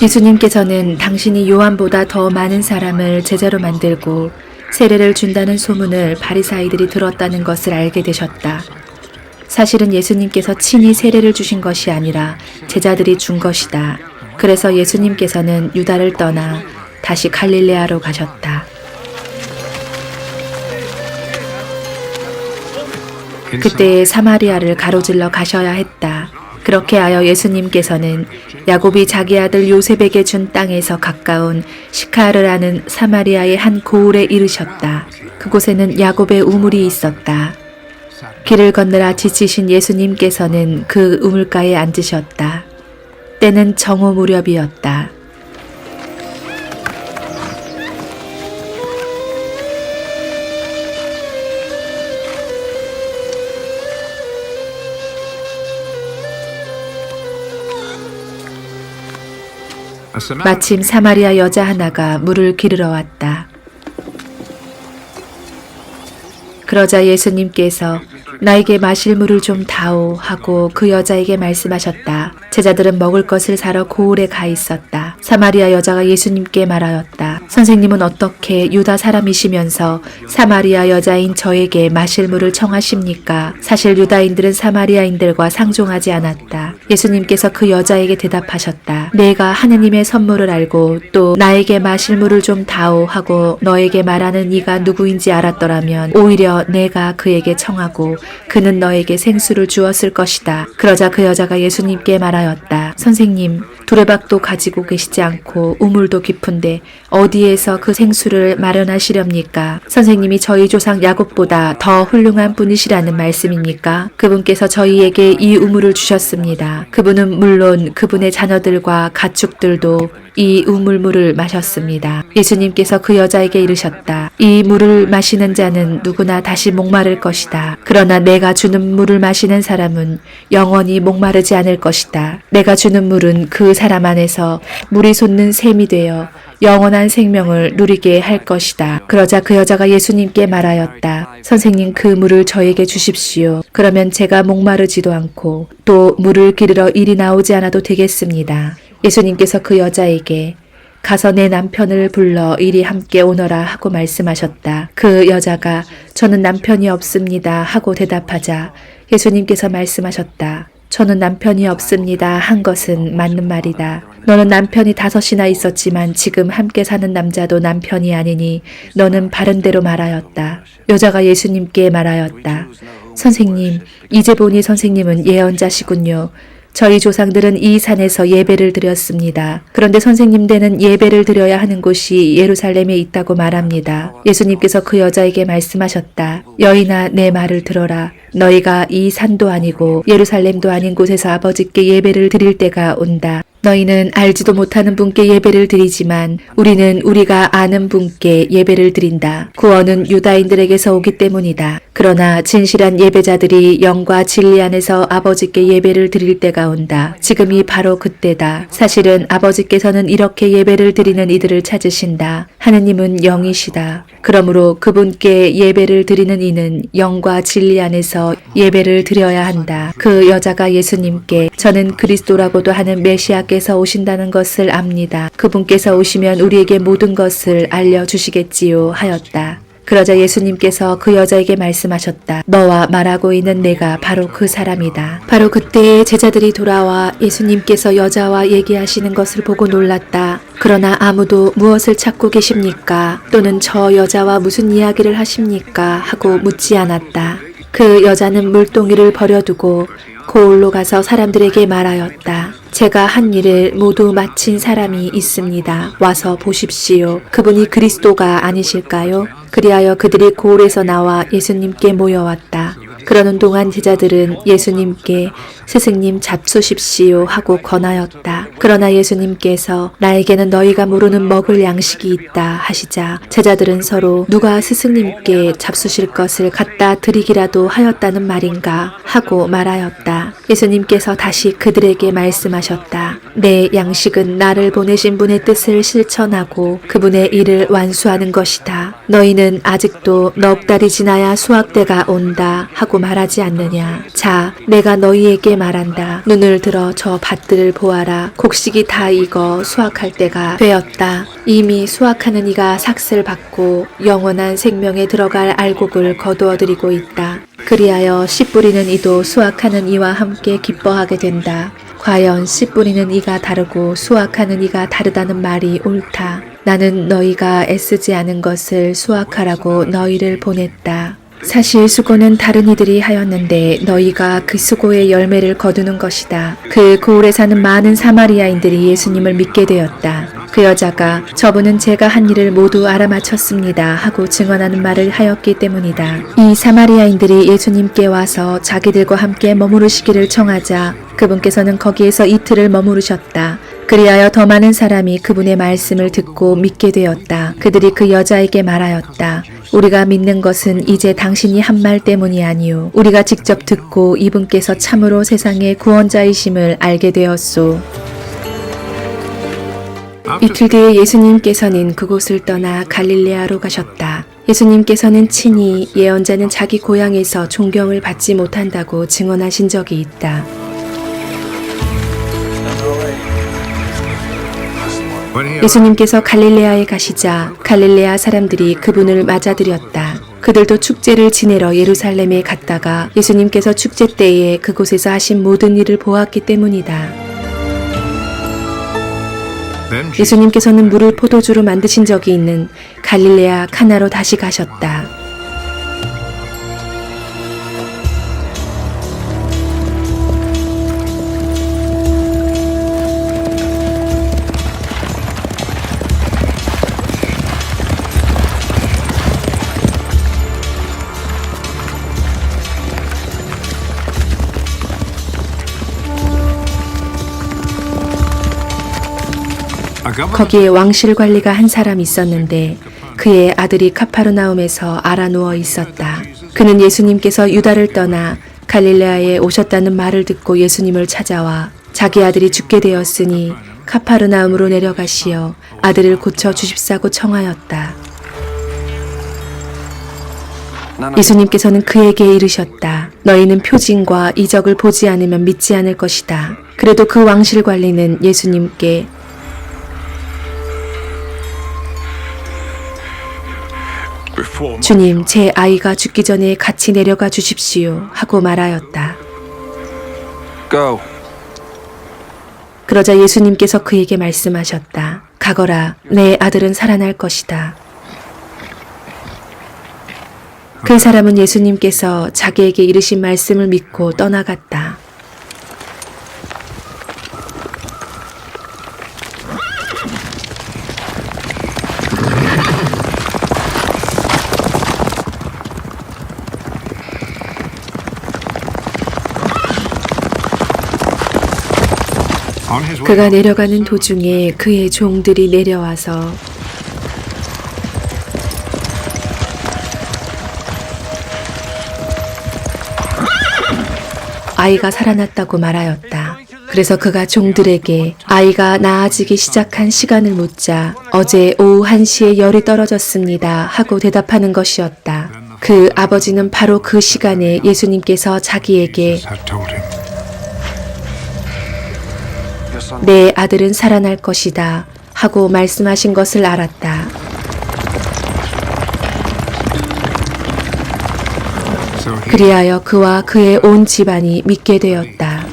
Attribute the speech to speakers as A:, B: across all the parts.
A: 예수님께서는 당신이 요한보다 더 많은 사람을 제자로 만들고 세례를 준다는 소문을 바리사이들이 들었다는 것을 알게 되셨다. 사실은 예수님께서 친히 세례를 주신 것이 아니라 제자들이 준 것이다. 그래서 예수님께서는 유다를 떠나 다시 갈릴레아로 가셨다. 그때 사마리아를 가로질러 가셔야 했다. 그렇게 하여 예수님께서는 야곱이 자기 아들 요셉에게 준 땅에서 가까운 시카르라는 사마리아의 한 고을에 이르셨다. 그곳에는 야곱의 우물이 있었다. 길을 건너라 지치신 예수님께서는 그 우물가에 앉으셨다. 때는 정오 무렵이었다. 마침 사마리아 여자 하나가 물을 기르러 왔다. 그러자 예수님께서 나에게 마실 물을 좀 다오 하고 그 여자에게 말씀하셨다. 제자들은 먹을 것을 사러 고을에 가 있었다. 사마리아 여자가 예수님께 말하였다. 선생님은 어떻게 유다 사람이시면서 사마리아 여자인 저에게 마실 물을 청하십니까? 사실 유다인들은 사마리아인들과 상종하지 않았다. 예수님께서 그 여자에게 대답하셨다. 내가 하느님의 선물을 알고 또 나에게 마실 물을 좀 다오 하고 너에게 말하는 이가 누구인지 알았더라면 오히려 내가 그에게 청하고 그는 너에게 생수를 주었을 것이다. 그러자 그 여자가 예수님께 말하였다. 선생님, 두레박도 가지고 계시지 않고 우물도 깊은데 어디에서 그 생수를 마련하시렵니까? 선생님이 저희 조상 야곱보다 더 훌륭한 분이시라는 말씀입니까? 그분께서 저희에게 이 우물을 주셨습니다. 그분은 물론 그분의 자녀들과 가축들도 이 우물물을 마셨습니다. 예수님께서 그 여자에게 이르셨다. 이 물을 마시는 자는 누구나 다시 목마를 것이다. 그러나 내가 주는 물을 마시는 사람은 영원히 목마르지 않을 것이다. 내가 주는 물은 그 사람 안에서 물이 솟는 샘이 되어 영원한 생명을 누리게 할 것이다. 그러자 그 여자가 예수님께 말하였다. 선생님, 그 물을 저에게 주십시오. 그러면 제가 목마르지도 않고 또 물을 기르러 이리 나오지 않아도 되겠습니다. 예수님께서 그 여자에게 가서 내 남편을 불러 이리 함께 오너라 하고 말씀하셨다. 그 여자가 저는 남편이 없습니다 하고 대답하자 예수님께서 말씀하셨다. 저는 남편이 없습니다 한 것은 맞는 말이다. 너는 남편이 5이나 있었지만 지금 함께 사는 남자도 남편이 아니니 너는 바른 대로 말하였다. 여자가 예수님께 말하였다. 선생님, 이제 보니 선생님은 예언자시군요. 저희 조상들은 이 산에서 예배를 드렸습니다. 그런데 선생님 댁은 예배를 드려야 하는 곳이 예루살렘에 있다고 말합니다. 예수님께서 그 여자에게 말씀하셨다. 여인아, 내 말을 들어라. 너희가 이 산도 아니고 예루살렘도 아닌 곳에서 아버지께 예배를 드릴 때가 온다. 너희는 알지도 못하는 분께 예배를 드리지만 우리는 우리가 아는 분께 예배를 드린다. 구원은 유다인들에게서 오기 때문이다. 그러나 진실한 예배자들이 영과 진리 안에서 아버지께 예배를 드릴 때가 온다. 지금이 바로 그때다. 사실은 아버지께서는 이렇게 예배를 드리는 이들을 찾으신다. 하느님은 영이시다. 그러므로 그분께 예배를 드리는 이는 영과 진리 안에서 예배를 드려야 한다. 그 여자가 예수님께 저는 그리스도라고도 하는 메시아께서 오신다는 것을 압니다. 그분께서 오시면 우리에게 모든 것을 알려주시겠지요 하였다. 그러자 예수님께서 그 여자에게 말씀하셨다. 너와 말하고 있는 내가 바로 그 사람이다. 바로 그때 제자들이 돌아와 예수님께서 여자와 얘기하시는 것을 보고 놀랐다. 그러나 아무도 무엇을 찾고 계십니까? 또는 저 여자와 무슨 이야기를 하십니까? 하고 묻지 않았다. 그 여자는 물동이를 버려두고 고을로 가서 사람들에게 말하였다. 제가 한 일을 모두 마친 사람이 있습니다. 와서 보십시오. 그분이 그리스도가 아니실까요? 그리하여 그들이 고을에서 나와 예수님께 모여왔다. 그러는 동안 제자들은 예수님께 스승님 잡수십시오 하고 권하였다. 그러나 예수님께서 나에게는 너희가 모르는 먹을 양식이 있다 하시자 제자들은 서로 누가 스승님께 잡수실 것을 갖다 드리기라도 하였다는 말인가 하고 말하였다. 예수님께서 다시 그들에게 말씀하셨다. 내 양식은 나를 보내신 분의 뜻을 실천하고 그분의 일을 완수하는 것이다. 너희는 아직도 넉 달이 지나야 수확때가 온다 하고 말하지 않느냐. 자, 내가 너희에게 말한다. 눈을 들어 저 밭들을 보아라. 곡식이 다 익어 수확할 때가 되었다. 이미 수확하는 이가 삭슬 받고 영원한 생명에 들어갈 알곡을 거두어들이고 있다. 그리하여 씨 뿌리는 이도 수확하는 이와 함께 기뻐하게 된다. 과연 씨 뿌리는 이가 다르고 수확하는 이가 다르다는 말이 옳다. 나는 너희가 애쓰지 않은 것을 수확하라고 너희를 보냈다. 사실 수고는 다른 이들이 하였는데 너희가 그 수고의 열매를 거두는 것이다. 그 고을에 사는 많은 사마리아인들이 예수님을 믿게 되었다. 그 여자가 저분은 제가 한 일을 모두 알아맞혔습니다 하고 증언하는 말을 하였기 때문이다. 이 사마리아인들이 예수님께 와서 자기들과 함께 머무르시기를 청하자 그분께서는 거기에서 이틀을 머무르셨다. 그리하여 더 많은 사람이 그분의 말씀을 듣고 믿게 되었다. 그들이 그 여자에게 말하였다. 우리가 믿는 것은 이제 당신이 한 말 때문이 아니오. 우리가 직접 듣고 이분께서 참으로 세상의 구원자이심을 알게 되었소. 이틀 뒤에 예수님께서는 그곳을 떠나 갈릴레아로 가셨다. 예수님께서는 친히 예언자는 자기 고향에서 존경을 받지 못한다고 증언하신 적이 있다. 예수님께서 갈릴레아에 가시자 갈릴레아 사람들이 그분을 맞아들였다. 그들도 축제를 지내러 예루살렘에 갔다가 예수님께서 축제 때에 그곳에서 하신 모든 일을 보았기 때문이다. 예수님께서는 물을 포도주로 만드신 적이 있는 갈릴레아 카나로 다시 가셨다. 거기에 왕실 관리가 한 사람 있었는데 그의 아들이 카파르나움에서 앓아 누워 있었다. 그는 예수님께서 유다를 떠나 갈릴레아에 오셨다는 말을 듣고 예수님을 찾아와 자기 아들이 죽게 되었으니 카파르나움으로 내려가시어 아들을 고쳐 주십사고 청하였다. 예수님께서는 그에게 이르셨다. 너희는 표징과 이적을 보지 않으면 믿지 않을 것이다. 그래도 그 왕실 관리는 예수님께 주님, 제 아이가 죽기 전에 같이 내려가 주십시오 하고 말하였다.
B: Go.
A: 그러자 예수님께서 그에게 말씀하셨다. 가거라, 내 아들은 살아날 것이다. 그 사람은 예수님께서 자기에게 이르신 말씀을 믿고 떠나갔다. 그가 내려가는 도중에 그의 종들이 내려와서 아이가 살아났다고 말하였다. 그래서 그가 종들에게 아이가 나아지기 시작한 시간을 묻자 어제 오후 1시에 열이 떨어졌습니다 하고 대답하는 것이었다. 그 아버지는 바로 그 시간에 예수님께서 자기에게 내 아들은 살아날 것이다 하고 말씀하신 것을 알았다. 그리하여 그와 그의 온 집안이 믿게 되었다.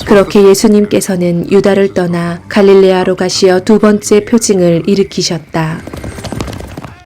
A: 그렇게 예수님께서는 유다를 떠나 갈릴레아로 가시어 두 번째 표징을 일으키셨다.